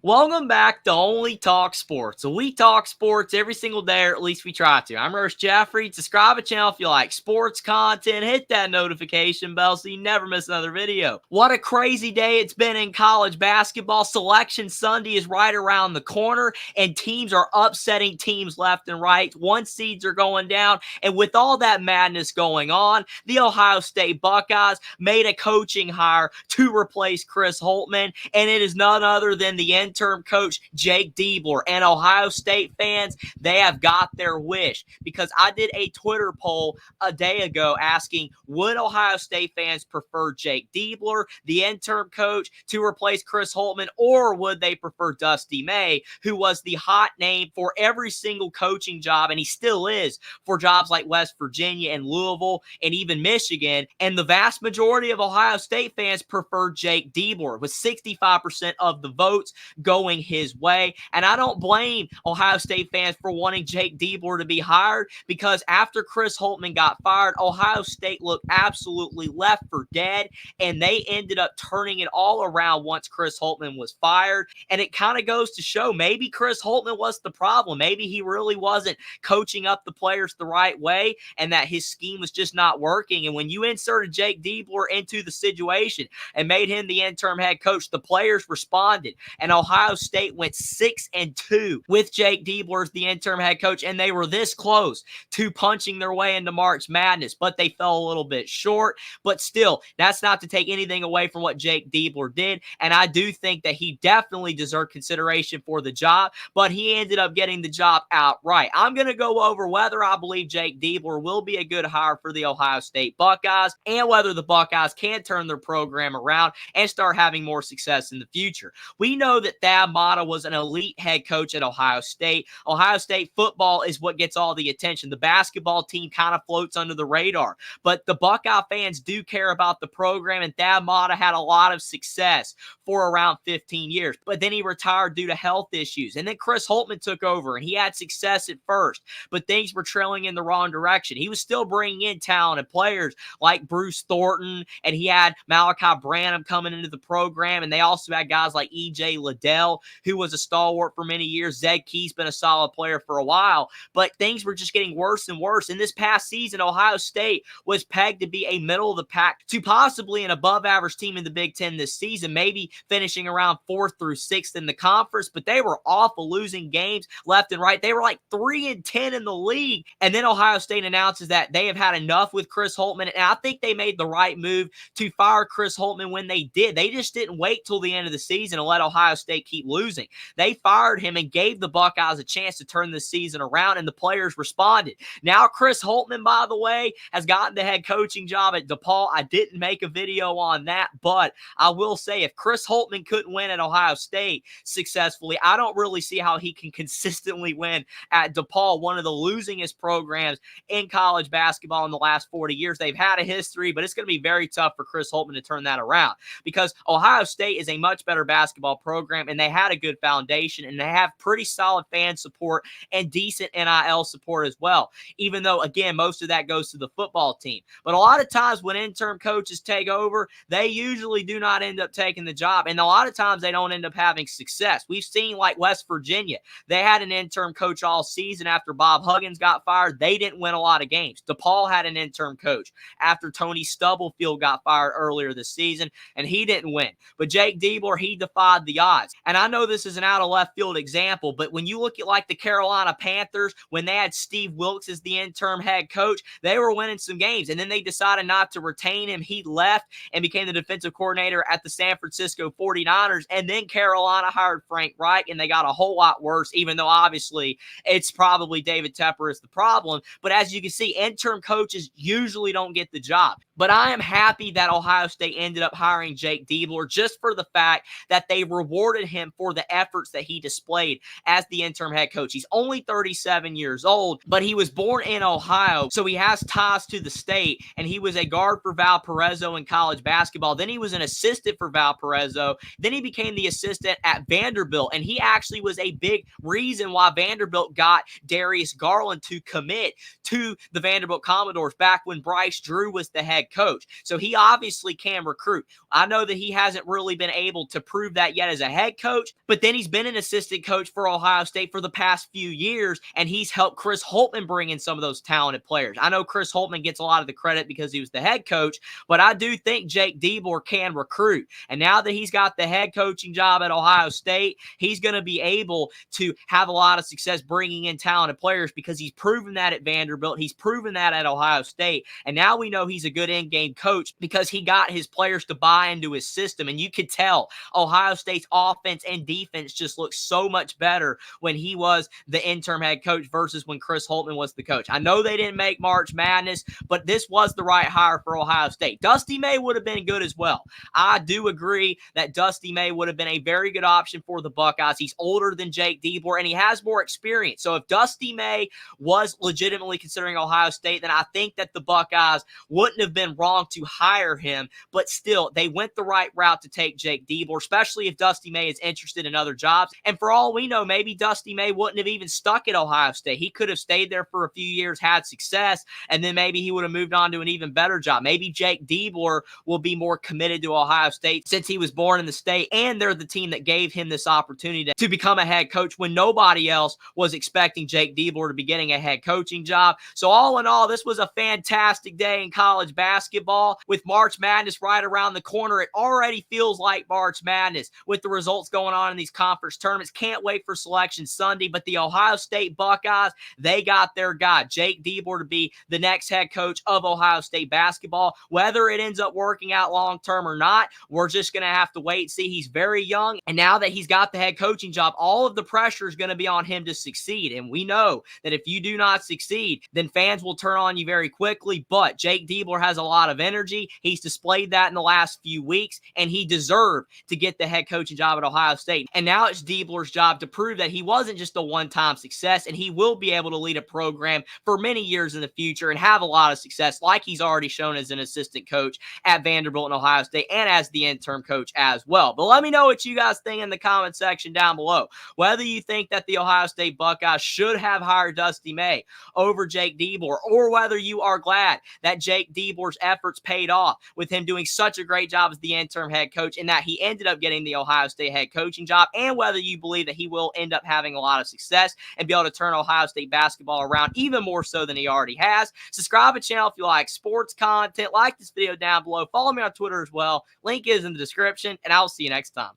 Welcome back to Only Talk Sports. So we talk sports every single day, or at least we try to. I'm Ernest Jeffrey. Subscribe to the channel if you like sports content. Hit that notification bell so you never miss another video. What a crazy day it's been in college basketball. Selection Sunday is right around the corner, and teams are upsetting teams left and right. One seeds are going down, and with all that madness going on, the Ohio State Buckeyes made a coaching hire to replace Chris Holtmann, and it is none other than the interim coach Jake Diebler. And Ohio State fans, they have got their wish, because I did a Twitter poll a day ago asking, would Ohio State fans prefer Jake Diebler, the interim coach, to replace Chris Holtmann, or would they prefer Dusty May, who was the hot name for every single coaching job, and he still is, for jobs like West Virginia and Louisville and even Michigan. And the vast majority of Ohio State fans prefer Jake Diebler, with 65% of the votes going his way. And I don't blame Ohio State fans for wanting Jake Diebler to be hired, because after Chris Holtmann got fired, Ohio State looked absolutely left for dead, and they ended up turning it all around once Chris Holtmann was fired. And it kind of goes to show, maybe Chris Holtmann was the problem. Maybe he really wasn't coaching up the players the right way, and that his scheme was just not working. And when you inserted Jake Diebler into the situation and made him the interim head coach, the players responded, and Ohio State went 6-2 with Jake Diebler as the interim head coach, and they were this close to punching their way into March Madness, but they fell a little bit short. But still, that's not to take anything away from what Jake Diebler did, and I do think that he definitely deserved consideration for the job, but he ended up getting the job outright. I'm going to go over whether I believe Jake Diebler will be a good hire for the Ohio State Buckeyes, and whether the Buckeyes can turn their program around and start having more success in the future. We know that Thad Matta was an elite head coach at Ohio State. Ohio State football is what gets all the attention. The basketball team kind of floats under the radar, but the Buckeye fans do care about the program, and Thad Matta had a lot of success for around 15 years, but then he retired due to health issues. And then Chris Holtmann took over, and he had success at first, but things were trailing in the wrong direction. He was still bringing in talented players like Bruce Thornton, and he had Malachi Branham coming into the program, and they also had guys like E.J. Liddell, who was a stalwart for many years. Zed Key's been a solid player for a while, but things were just getting worse and worse. In this past season, Ohio State was pegged to be a middle-of-the-pack to possibly an above-average team in the Big Ten this season, maybe finishing around 4th through 6th in the conference, but they were awful, losing games left and right. They were like 3-10 in the league, and then Ohio State announces that they have had enough with Chris Holtmann, and I think they made the right move to fire Chris Holtmann when they did. They just didn't wait till the end of the season and let Ohio State keep losing. They fired him and gave the Buckeyes a chance to turn the season around, and the players responded. Now Chris Holtmann, by the way, has gotten the head coaching job at DePaul. I didn't make a video on that, but I will say, if Chris Holtmann couldn't win at Ohio State successfully, I don't really see how he can consistently win at DePaul, one of the losingest programs in college basketball in the last 40 years. They've had a history, but it's going to be very tough for Chris Holtmann to turn that around, because Ohio State is a much better basketball program, and they had a good foundation, and they have pretty solid fan support and decent NIL support as well, even though, again, most of that goes to the football team. But a lot of times when interim coaches take over, they usually do not end up taking the job, and a lot of times they don't end up having success. We've seen, like West Virginia, they had an interim coach all season. After Bob Huggins got fired, they didn't win a lot of games. DePaul had an interim coach after Tony Stubblefield got fired earlier this season, and he didn't win. But Jake Diebler, he defied the odds. And I know this is an out of left field example, but when you look at like the Carolina Panthers, when they had Steve Wilkes as the interim head coach, they were winning some games, and then they decided not to retain him. He left and became the defensive coordinator at the San Francisco 49ers, and then Carolina hired Frank Reich, and they got a whole lot worse, even though obviously it's probably David Tepper is the problem. But as you can see, interim coaches usually don't get the job. But I am happy that Ohio State ended up hiring Jake Diebler, just for the fact that they rewarded him for the efforts that he displayed as the interim head coach. He's only 37 years old, but he was born in Ohio, so he has ties to the state, and he was a guard for Valparaiso in college basketball. Then he was an assistant for Valparaiso. Then he became the assistant at Vanderbilt, and he actually was a big reason why Vanderbilt got Darius Garland to commit to the Vanderbilt Commodores back when Bryce Drew was the head coach. So he obviously can recruit. I know that he hasn't really been able to prove that yet as a head head coach, but then he's been an assistant coach for Ohio State for the past few years, and he's helped Chris Holtmann bring in some of those talented players. I know Chris Holtmann gets a lot of the credit because he was the head coach, but I do think Jake Diebler can recruit. And now that he's got the head coaching job at Ohio State, he's going to be able to have a lot of success bringing in talented players because he's proven that at Vanderbilt. He's proven that at Ohio State. And now we know he's a good in-game coach because he got his players to buy into his system. And you could tell Ohio State's offense and defense just looked so much better when he was the interim head coach versus when Chris Holtmann was the coach. I know they didn't make March Madness, but this was the right hire for Ohio State. Dusty May would have been good as well. I do agree that Dusty May would have been a very good option for the Buckeyes. He's older than Jake Diebler, and he has more experience. So if Dusty May was legitimately considering Ohio State, then I think that the Buckeyes wouldn't have been wrong to hire him. But still, they went the right route to take Jake Diebler, especially if Dusty May is interested in other jobs. And for all we know, maybe Dusty May wouldn't have even stuck at Ohio State. He could have stayed there for a few years, had success, and then maybe he would have moved on to an even better job. Maybe Jake Diebler will be more committed to Ohio State since he was born in the state, and they're the team that gave him this opportunity to become a head coach when nobody else was expecting Jake Diebler to be getting a head coaching job. So all in all, this was a fantastic day in college basketball. With March Madness right around the corner, it already feels like March Madness with the results going on in these conference tournaments. Can't wait for Selection Sunday, but the Ohio State Buckeyes, they got their guy, Jake Diebler, to be the next head coach of Ohio State basketball. Whether it ends up working out long-term or not, we're just going to have to wait and see. He's very young, and now that he's got the head coaching job, all of the pressure is going to be on him to succeed. And we know that if you do not succeed, then fans will turn on you very quickly. But Jake Diebler has a lot of energy. He's displayed that in the last few weeks, and he deserved to get the head coaching job at Ohio State. And now it's Diebler's job to prove that he wasn't just a one-time success, and he will be able to lead a program for many years in the future and have a lot of success like he's already shown as an assistant coach at Vanderbilt and Ohio State and as the interim coach as well. But let me know what you guys think in the comment section down below. Whether you think that the Ohio State Buckeyes should have hired Dusty May over Jake Diebler, or whether you are glad that Jake Diebler's efforts paid off with him doing such a great job as the interim head coach and that he ended up getting the Ohio State head coaching job, and whether you believe that he will end up having a lot of success and be able to turn Ohio State basketball around even more so than he already has. Subscribe to the channel if you like sports content. Like this video down below. Follow me on Twitter as well. Link is in the description, and I'll see you next time.